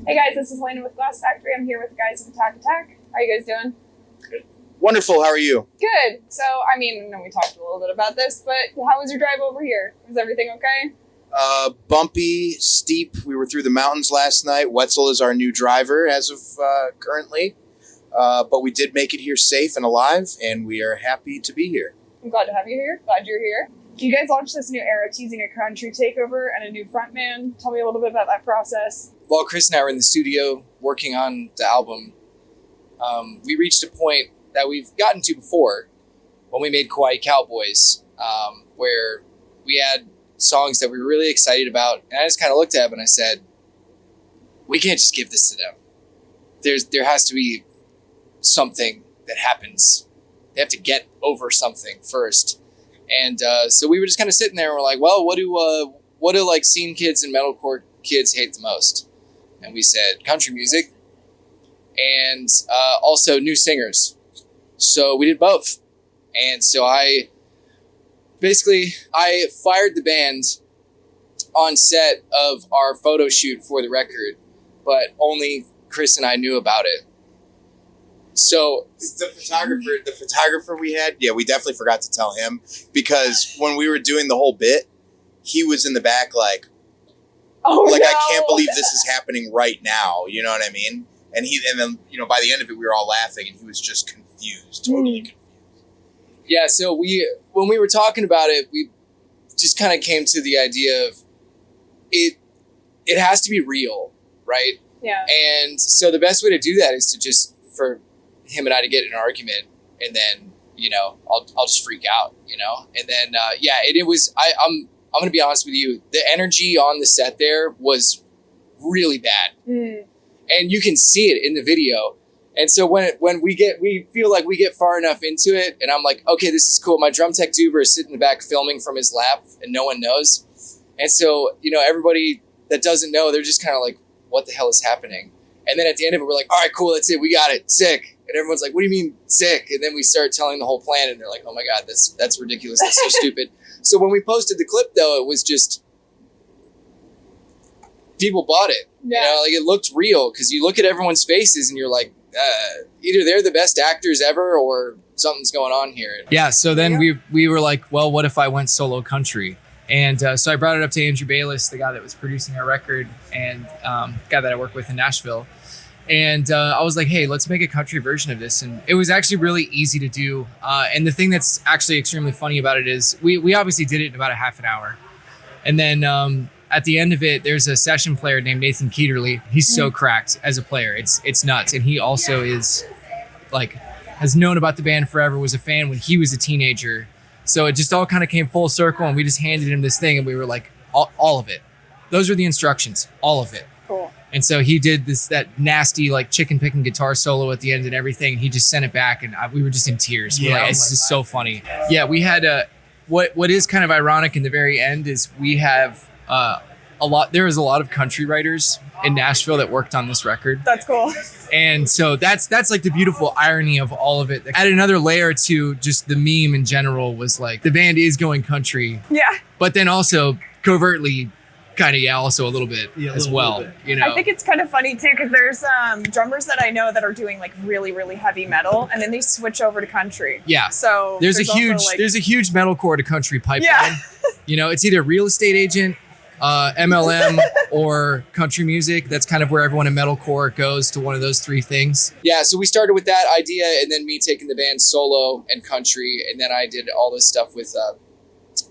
Hey guys, this is Helana with Glasse Factory. I'm here with the guys of Attack Attack. How are you guys doing? Good. Wonderful. How are you? Good. So, I know we talked a little bit about this, but how was your drive over here? Was everything okay? Bumpy, steep. We were through the mountains last night. Wetzel is our new driver as of currently. But we did make it here safe and alive, and we are happy to be here. I'm glad to have you here. Glad you're here. You guys launched this new era teasing a country takeover and a new frontman. Tell me a little bit about that process. While Chris and I were in the studio working on the album, we reached a point that we've gotten to before when we made Kawaii Cowboys, where we had songs that we were really excited about. And I just kind of looked at them and I said, we can't just give this to them. There has to be something that happens. They have to get over something first. And so we were just kind of sitting there and we're like, well, what do like scene kids and metalcore kids hate the most? And we said country music and also new singers. So we did both. And so I fired the band on set of our photo shoot for the record, but only Chris and I knew about it. So the photographer we had, we definitely forgot to tell him, because when we were doing the whole bit, he was in the back like, I can't believe this is happening right now. You know what I mean? And then by the end of it, we were all laughing, and he was just confused, totally confused. Yeah. So when we were talking about it, we just kind of came to the idea of it has to be real, right? Yeah. And so the best way to do that is to just for him and I to get in an argument, and then I'll just freak out, and then it was I'm gonna be honest with you, the energy on the set there was really bad, and you can see it in the video. And so when we feel like we get far enough into it, and I'm like, okay, this is cool. My drum tech Duber is sitting in the back filming from his lap, and no one knows. And so everybody that doesn't know, they're just kind of like, what the hell is happening? And then at the end of it, we're like, all right, cool, that's it, we got it, sick. And everyone's like, what do you mean sick? And then we start telling the whole plan, and they're like, oh my God, that's ridiculous, that's so stupid. So when we posted the clip, though, it was just, people bought it. Yeah. It looked real, because you look at everyone's faces and you're like, either they're the best actors ever or something's going on here. Yeah, so then we were like, well, what if I went solo country? And so I brought it up to Andrew Bayless, the guy that was producing our record, and guy that I work with in Nashville. And I was like, hey, let's make a country version of this. And it was actually really easy to do. And the thing that's actually extremely funny about it is we obviously did it in about a half an hour. And then at the end of it, there's a session player named Nathan Keeterly. He's so cracked as a player. It's nuts. And he also is has known about the band forever, was a fan when he was a teenager. So it just all kind of came full circle, and we just handed him this thing, and we were like, all of it. Those were the instructions, all of it. Cool. And so he did that nasty chicken picking guitar solo at the end and everything. And he just sent it back, and we were just in tears. Yeah, it's just so funny. Yeah, we had what is kind of ironic in the very end is we have there was a lot of country writers in Nashville that worked on this record. That's cool. And so that's like the beautiful irony of all of it. Add another layer to just the meme in general was like the band is going country. Yeah. But then also covertly kind of also a little bit as well. I think it's kind of funny too, because there's drummers that I know that are doing really, really heavy metal, and then they switch over to country. Yeah. So there's a huge metalcore to country pipeline. Yeah. It's either real estate agent, MLM, or country music. That's kind of where everyone in metalcore goes, to one of those three things. Yeah, so we started with that idea, and then me taking the band solo and country, and then I did all this stuff with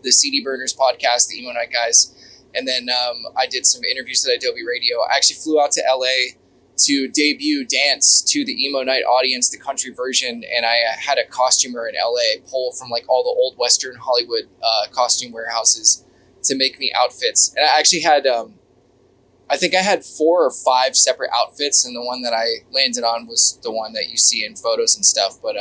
the CD Burners podcast, the Emo Night guys, and then I did some interviews at Adobe Radio. I actually flew out to LA to debut Dance to the Emo Night audience, the country version, and I had a costumer in LA pull from all the old Western Hollywood costume warehouses to make me outfits. And I actually had, I think I had 4 or 5 separate outfits, and the one that I landed on was the one that you see in photos and stuff. But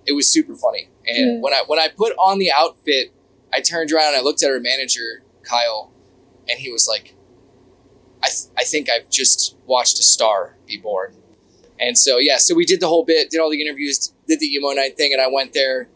it was super funny. And when I put on the outfit, I turned around and I looked at our manager, Kyle, and he was like, I think I've just watched a star be born. And so we did the whole bit, did all the interviews, did the Emo Night thing, and I went there,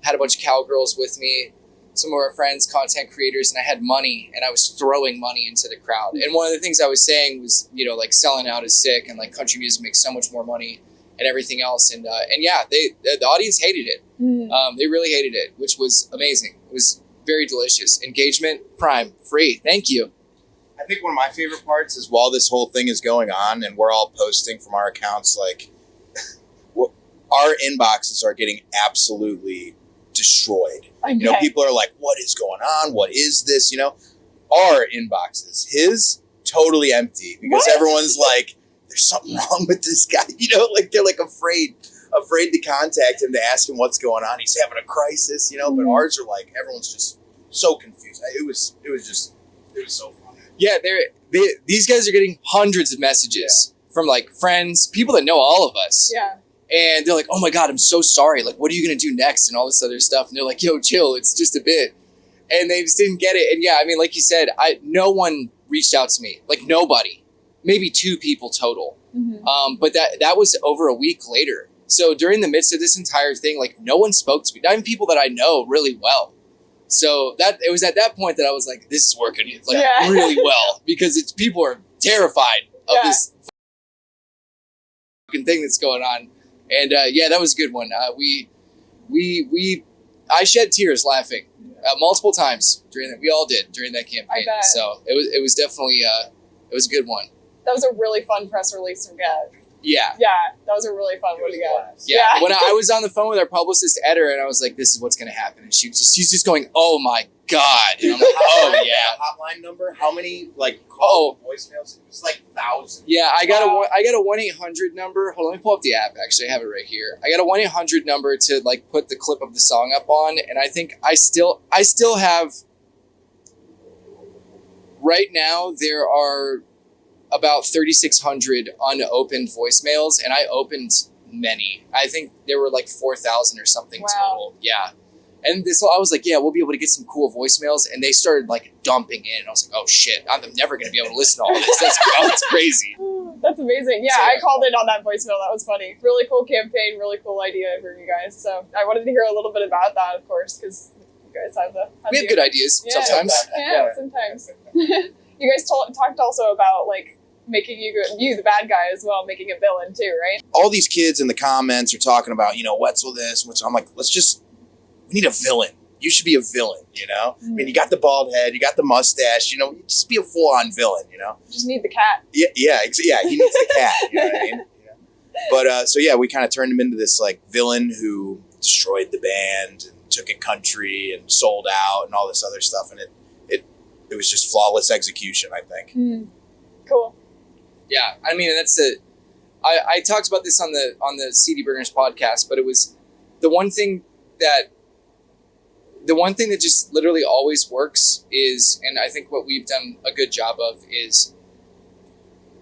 had a bunch of cowgirls with me, some of our friends, content creators, and I had money, and I was throwing money into the crowd. And one of the things I was saying was, you know, like selling out is sick, and like country music makes so much more money and everything else. And yeah, the audience hated it. They really hated it, which was amazing. It was very delicious. Engagement, prime, free. Thank you. I think one of my favorite parts is while this whole thing is going on and we're all posting from our accounts, like our inboxes are getting absolutely destroyed. Okay. You know, people are like, what is going on? What is this? You know, our inboxes, his totally empty because everyone's like, there's something wrong with this guy. You know, like they're like afraid to contact him to ask him what's going on. He's having a crisis, you know, but ours are like, everyone's just so confused. It was so funny. Yeah, these guys are getting hundreds of messages from like friends, people that know all of us. Yeah. And they're like, oh my God, I'm so sorry. Like, what are you going to do next? And all this other stuff. And they're like, yo, chill. It's just a bit. And they just didn't get it. And yeah, I mean, like you said, no one reached out to me. Like nobody. Maybe 2 people total. But that was over a week later. So during the midst of this entire thing, like no one spoke to me. Not even people that I know really well. So it was at that point that I was like, this is working really well. Because people are terrified of this fucking thing that's going on. And yeah, that was a good one. I shed tears laughing multiple times during that. We all did during that campaign. I bet. So it was definitely it was a good one. That was a really fun press release to get. Yeah. Yeah, that was a really fun one to get. Yeah. When I was on the phone with our publicist editor, and I was like, "This is what's going to happen," and she's just going, "Oh my God!" And I'm like, "Oh yeah." Hotline number? How many voicemails? It was like thousands. Yeah, I got a 1-800 number. Hold on, let me pull up the app. Actually, I have it right here. I got a 1-800 number to like put the clip of the song up on, and I think I still have. Right now, there are about 3,600 unopened voicemails, and I opened many. I think there were like 4,000 or something total. Yeah. And I was like, yeah, we'll be able to get some cool voicemails. And they started like dumping in. And I was like, oh shit, I'm never going to be able to listen to all this. That's crazy. That's amazing. Yeah, I called in on that voicemail. That was funny. Really cool campaign, really cool idea for you guys. So I wanted to hear a little bit about that, of course, because you guys have we have good ideas sometimes. Yeah, sometimes. You guys talked also about like making you the bad guy as well, making a villain too, right? All these kids in the comments are talking about, you know, what's with this? I'm like, we need a villain. You should be a villain, you know? I mean, you got the bald head, you got the mustache, you know, just be a full-on villain, you know? Just need the cat. Yeah, he needs the cat, you know what I mean? Yeah. But, so yeah, we kind of turned him into this, like, villain who destroyed the band and took a country and sold out and all this other stuff, and it was just flawless execution, I think. Cool. Yeah, I mean, I talked about this on the CD Burners podcast, but it was the one thing that just literally always works is, and I think what we've done a good job of is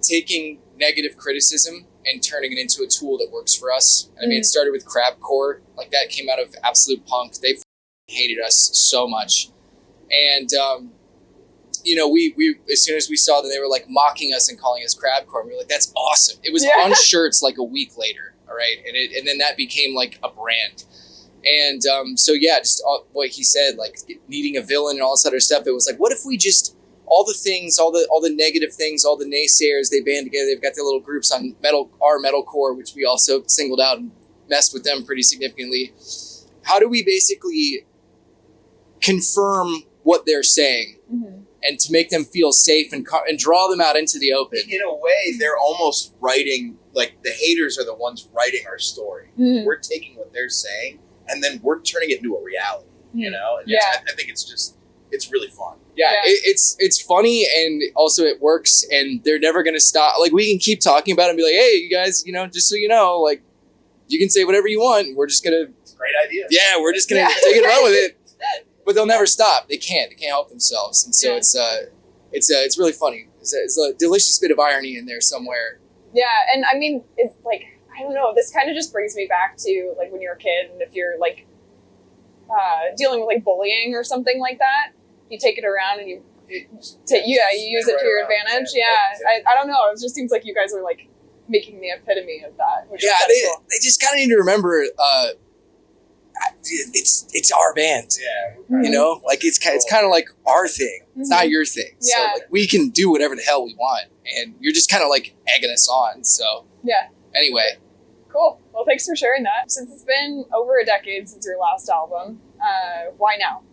taking negative criticism and turning it into a tool that works for us. I mean, it started with Crabcore, like that came out of Absolute Punk. They hated us so much, and you know, we as soon as we saw that they were like mocking us and calling us Crabcore, we were like, that's awesome. It was on shirts like a week later, all right, and then that became like a brand. And so yeah, just what he said, like needing a villain and all this other stuff. It was like, what if we just all the negative things, all the naysayers, they band together. They've got their little groups on metalcore, which we also singled out and messed with them pretty significantly. How do we basically confirm what they're saying and to make them feel safe and draw them out into the open? In a way, they're almost writing, like the haters are the ones writing our story. We're taking what they're saying and then we're turning it into a reality, you know? And I think it's really fun. Yeah. It's funny, and also it works, and they're never going to stop. Like, we can keep talking about it and be like, hey, you guys, you know, just so you know, like, you can say whatever you want. We're just going to... It's a great idea. Yeah, we're just going to take it and run with it. But they'll never stop. They can't help themselves. And so it's really funny. It's a delicious bit of irony in there somewhere. Yeah, and I mean, it's like, I don't know, this kind of just brings me back to like when you're a kid, and if you're like dealing with like bullying or something like that, you take it around and you use it to your advantage. Yeah, I don't know. It just seems like you guys are like making the epitome of that. Which is cool. They just kind of need to remember it's our band. Yeah. You know, like it's kind of like our thing. It's not your thing. Yeah. So like we can do whatever the hell we want, and you're just kind of like egging us on. So yeah. Anyway, cool. Well, thanks for sharing that. Since it's been over a decade since your last album, why now?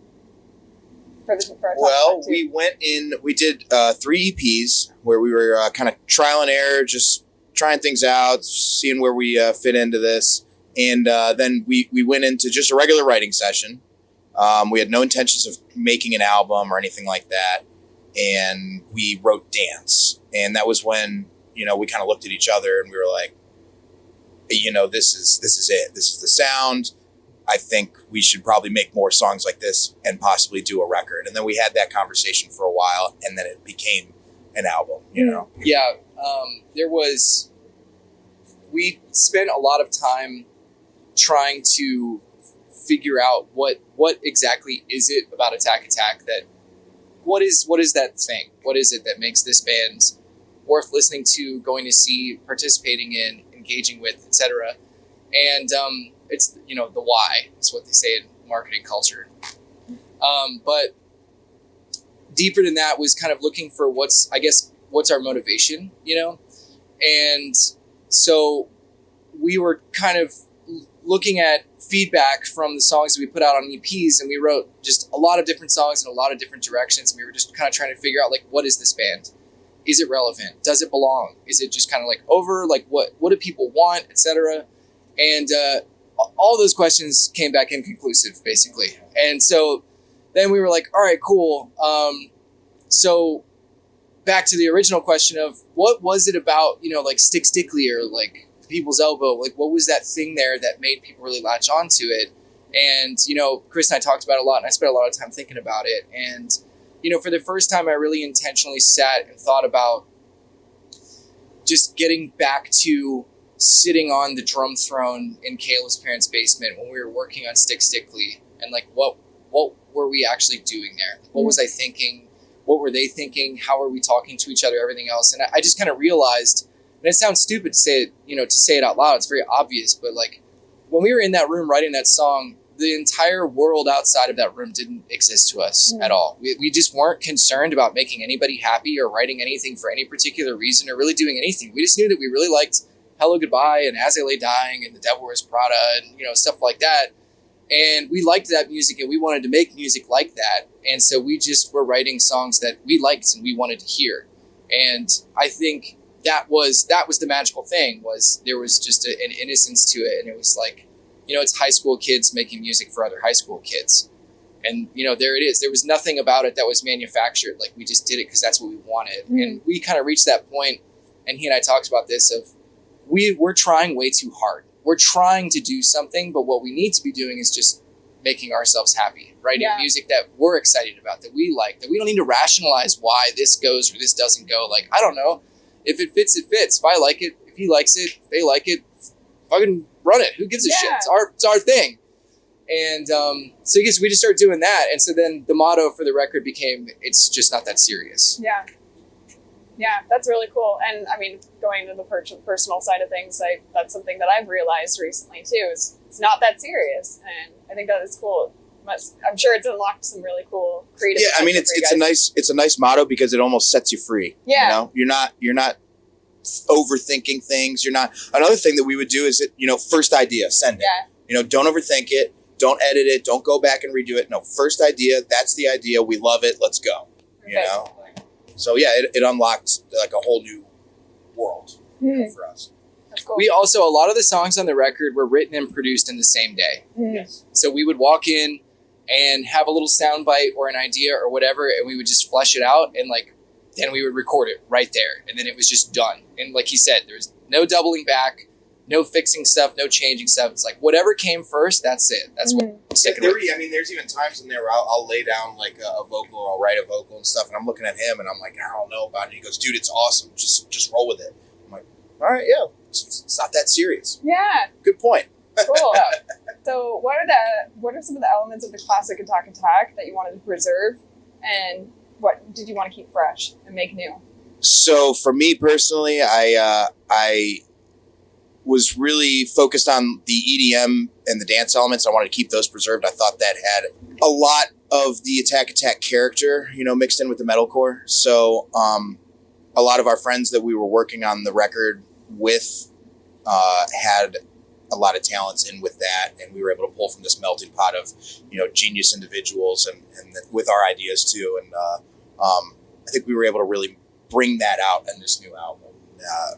Well, we did 3 EPs where we were kind of trial and error, just trying things out, seeing where we fit into this. And then we went into just a regular writing session. We had no intentions of making an album or anything like that. And we wrote Dance. And that was when, we kind of looked at each other and we were like, this is it. This is the sound. I think we should probably make more songs like this and possibly do a record. And then we had that conversation for a while, and then it became an album, Yeah, we spent a lot of time trying to figure out what exactly is it about Attack that, what is that thing? What is it that makes this band worth listening to, going to see, participating in, engaging with, etc. And it's, the why is what they say in marketing culture. But deeper than that was kind of looking for what's our motivation, And so we were kind of looking at feedback from the songs that we put out on EPs, and we wrote just a lot of different songs in a lot of different directions. And we were just kind of trying to figure out, like, what is this band? Is it relevant? Does it belong? Is it just kind of like over? Like, what do people want, etc.? And all those questions came back inconclusive, basically. And so then we were like, all right, cool. So back to the original question of what was it about, like Stickly or like People's Elbow? Like, what was that thing there that made people really latch onto it? And, Chris and I talked about it a lot, and I spent a lot of time thinking about it. And, for the first time, I really intentionally sat and thought about just getting back to sitting on the drum throne in Kayla's parents' basement when we were working on Stickly, and like what were we actually doing there? What was I thinking? What were they thinking? How are we talking to each other? Everything else, and I just kind of realized, and it sounds stupid to say it, to say it out loud. It's very obvious, but like when we were in that room writing that song, the entire world outside of that room didn't exist to us at all. We just weren't concerned about making anybody happy or writing anything for any particular reason or really doing anything. We just knew that we really liked Hello Goodbye and As I Lay Dying and The Devil Wears Prada and, stuff like that. And we liked that music and we wanted to make music like that. And so we just were writing songs that we liked and we wanted to hear. And I think that was the magical thing, was there was just an innocence to it. And it was like, it's high school kids making music for other high school kids. And, there it is. There was nothing about it that was manufactured. Like, we just did it because that's what we wanted. Mm-hmm. And we kind of reached that point, and he and I talked about this, of we're trying way too hard. We're trying to do something, but what we need to be doing is just making ourselves happy, writing music that we're excited about, that we like, that we don't need to rationalize why this goes or this doesn't go. Like, I don't know. If it fits, it fits. If I like it, if he likes it, if they like it, fucking run it. Who gives a shit? It's our thing. And so I guess we just started doing that. And so then the motto for the record became, it's just not that serious. Yeah. Yeah, that's really cool. And I mean, going to the personal side of things, that's something that I've realized recently too, is it's not that serious. And I think that is cool. I'm sure it's unlocked some really cool creative. Yeah, I mean, it's a nice motto because it almost sets you free. Yeah. You're not overthinking things. You're not. Another thing that we would do is first idea, send it. Yeah. Don't overthink it. Don't edit it. Don't go back and redo it. No, first idea. That's the idea. We love it. Let's go. Okay. So yeah, it unlocked like a whole new world for us. That's cool. We also, a lot of the songs on the record were written and produced in the same day. Yes. So we would walk in and have a little sound bite or an idea or whatever, and we would just flesh it out, and like then we would record it right there, and then it was just done. And like he said, there's no doubling back, no fixing stuff, no changing stuff. It's like whatever came first, that's it. That's what I'm sticking with. I mean, there's even times in there where I'll lay down like a vocal, or I'll write a vocal and stuff, and I'm looking at him and I'm like, I don't know about it. He goes, dude, it's awesome. Just roll with it. I'm like, all right, yeah, it's not that serious. Yeah. Good point. Cool. So what are some of the elements of the classic Attack that you wanted to preserve, and what did you want to keep fresh and make new? So for me personally, I was really focused on the EDM and the dance elements. I wanted to keep those preserved. I thought that had a lot of the Attack character, mixed in with the metalcore. So a lot of our friends that we were working on the record with had a lot of talents in with that, and we were able to pull from this melting pot of genius individuals and with our ideas too. And I think we were able to really bring that out in this new album.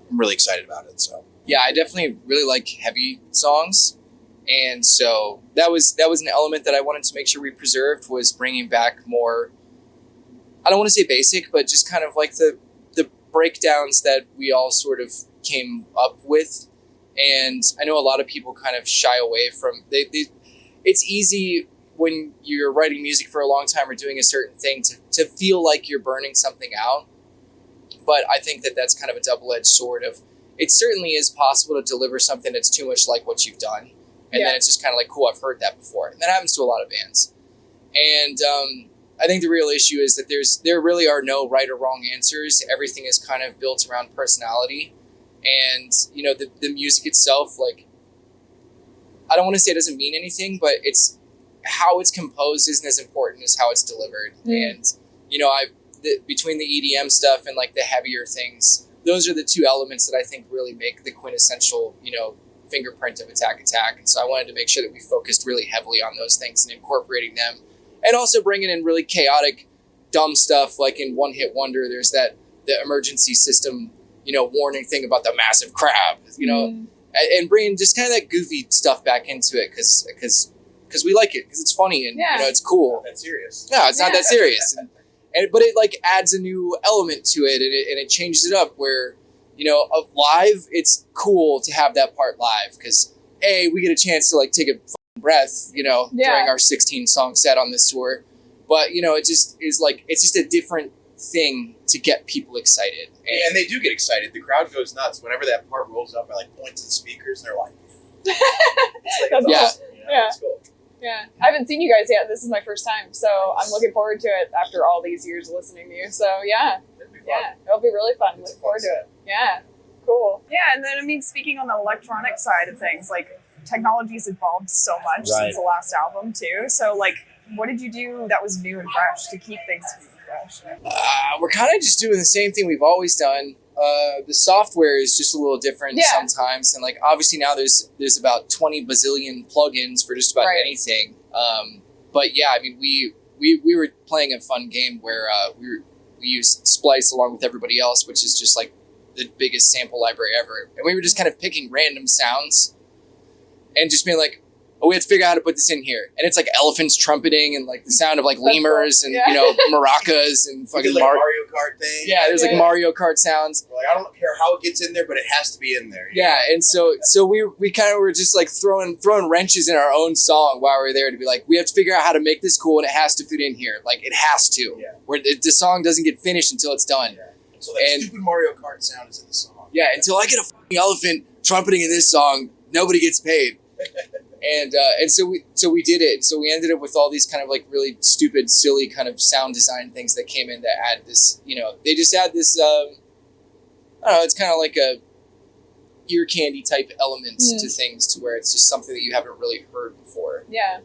I'm really excited about it. So yeah, I definitely really like heavy songs, and so that was an element that I wanted to make sure we preserved, was bringing back more, I don't want to say basic, but just kind of like the breakdowns that we all sort of came up with. And I know a lot of people kind of shy away from it's easy when you're writing music for a long time or doing a certain thing to feel like you're burning something out. But I think that that's kind of a double-edged sword of, it certainly is possible to deliver something that's too much like what you've done. And then it's just kind of like, cool, I've heard that before. And that happens to a lot of bands. And I think the real issue is that there really are no right or wrong answers. Everything is kind of built around personality. And, the music itself, like, I don't want to say it doesn't mean anything, but it's how it's composed isn't as important as how it's delivered. And, between the EDM stuff and like the heavier things, those are the two elements that I think really make the quintessential, fingerprint of Attack. And so I wanted to make sure that we focused really heavily on those things and incorporating them, and also bringing in really chaotic, dumb stuff. Like in One Hit Wonder, there's the emergency system, warning thing about the massive crab, and bringing just kind of that goofy stuff back into it because we like it, because it's funny and it's cool. Not that serious. No, it's not that serious. But it like adds a new element to it, and it changes it up where, of live, it's cool to have that part live because we get a chance to like take a breath, during our 16 song set on this tour. But, it just is like, it's just a different thing to get people excited. And they do get excited. The crowd goes nuts. Whenever that part rolls up, I like point to the speakers and they're like, That's awesome. It's cool. Yeah, I haven't seen you guys yet. This is my first time, so I'm looking forward to it after all these years of listening to you. So yeah, it'll be really fun. Look forward to it. Yeah, cool. Yeah, and then speaking on the electronic side of things, like technology's evolved so much since the last album too. So like, what did you do that was new and fresh to keep things fresh? We're kind of just doing the same thing we've always done. The software is just a little different sometimes, and like obviously now there's about 20 bazillion plugins for just about anything. But yeah, we were playing a fun game where we used Splice along with everybody else, which is just like the biggest sample library ever, and we were just kind of picking random sounds and just being like, we have to figure out how to put this in here. And it's like elephants trumpeting and like the sound of like lemurs and, maracas and fucking like Mario Kart thing. Yeah, there's like Mario Kart sounds. We're like, I don't care how it gets in there, but it has to be in there. Yeah, and so we kind of were just like throwing wrenches in our own song while we were there to be like, we have to figure out how to make this cool and it has to fit in here. Like it has to. Yeah. Where the song doesn't get finished until it's done. Yeah. So that stupid Mario Kart sound is in the song. Yeah, until I get a fucking elephant trumpeting in this song, nobody gets paid. And so we did it. So we ended up with all these kind of like really stupid, silly kind of sound design things that came in that add this, they just add this, I don't know, it's kind of like a ear candy type element to things, to where it's just something that you haven't really heard before. Yeah.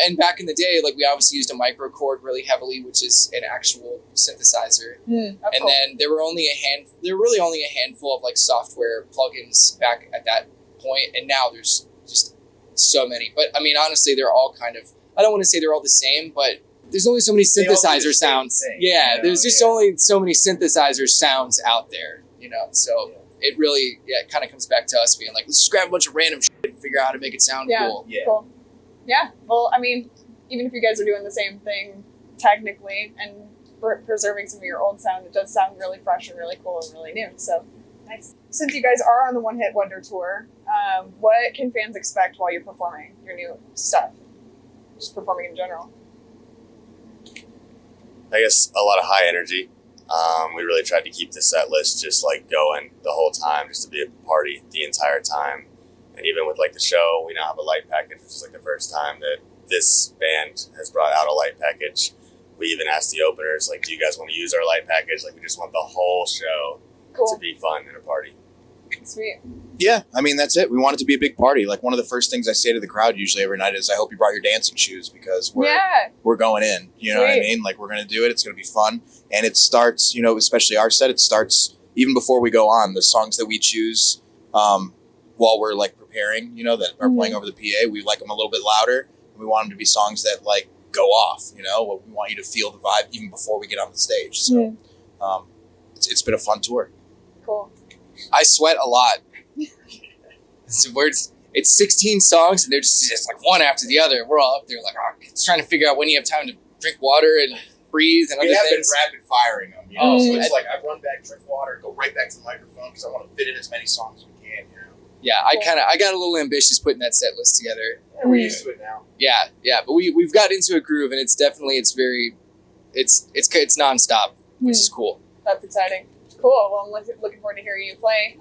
And back in the day, like we obviously used a microchord really heavily, which is an actual synthesizer. And then there were really only a handful of like software plugins back at that point, and now there's just so many. But honestly, they're all kind of, I don't want to say they're all the same, but there's only so many synthesizer sounds. There's just only so many synthesizer sounds out there, so it really kind of comes back to us being like, let's just grab a bunch of random shit and figure out how to make it sound cool. Cool. Yeah, well, even if you guys are doing the same thing technically and preserving some of your old sound, it does sound really fresh and really cool and really new, so nice. Since you guys are on the One Hit Wonder tour, what can fans expect while you're performing your new stuff? Just performing in general. I guess a lot of high energy. We really tried to keep the set list just like going the whole time, just to be a party the entire time. And even with like the show, we now have a light package, which is like the first time that this band has brought out a light package. We even asked the openers, like, do you guys want to use our light package? Like, we just want the whole show to be fun and a party. Sweet. Yeah, I mean, that's it. We want it to be a big party. Like, one of the first things I say to the crowd usually every night is, I hope you brought your dancing shoes, because we're going in. You know what I mean? Like, we're going to do it. It's going to be fun. And it starts, you know, especially our set, it starts even before we go on. The songs that we choose while we're, like, preparing, you know, that are playing over the PA, we like them a little bit louder. We want them to be songs that, like, go off, you know? We want you to feel the vibe even before we get on the stage. So it's been a fun tour. Cool. I sweat a lot. It's 16 songs, and they're just like one after the other. We're all up there like, it's trying to figure out when you have time to drink water and breathe and other things. We have been rapid firing them, you know? So it's like, I run back, drink water, go right back to the microphone, because I want to fit in as many songs as we can, you know? Yeah, I got a little ambitious putting that set list together. Yeah, we're used to it now. Yeah, but we've got into a groove, and it's nonstop, which is cool. That's exciting. Cool. Well, I'm looking forward to hearing you play.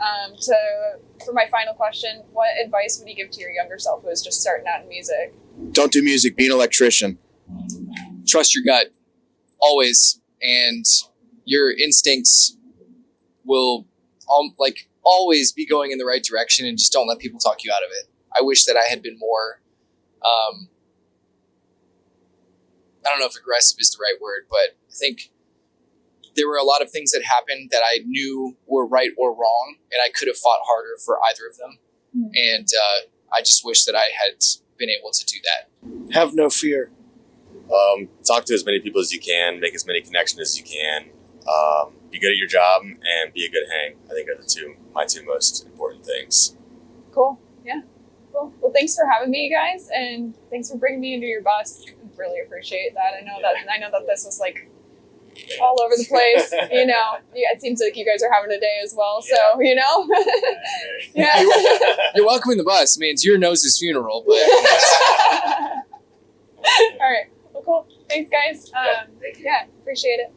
For my final question, what advice would you give to your younger self who is just starting out in music? Don't do music. Be an electrician. Trust your gut, always, and your instincts will always be going in the right direction, and just don't let people talk you out of it. I wish that I had been more. I don't know if aggressive is the right word, but I think there were a lot of things that happened that I knew were right or wrong, and I could have fought harder for either of them. And I just wish that I had been able to do that. Have no fear. Talk to as many people as you can, make as many connections as you can, be good at your job, and be a good hang. I think are my two most important things. Cool. Yeah. Cool. Well, thanks for having me, you guys, and thanks for bringing me into your bus. Really appreciate that. I know that this was like all over the place, you know. Yeah, it seems like you guys are having a day as well, so you know. Yeah. You're welcome in the bus. I mean, it's your nose's funeral, but. All right. Well, cool. Thanks, guys. Yeah, appreciate it.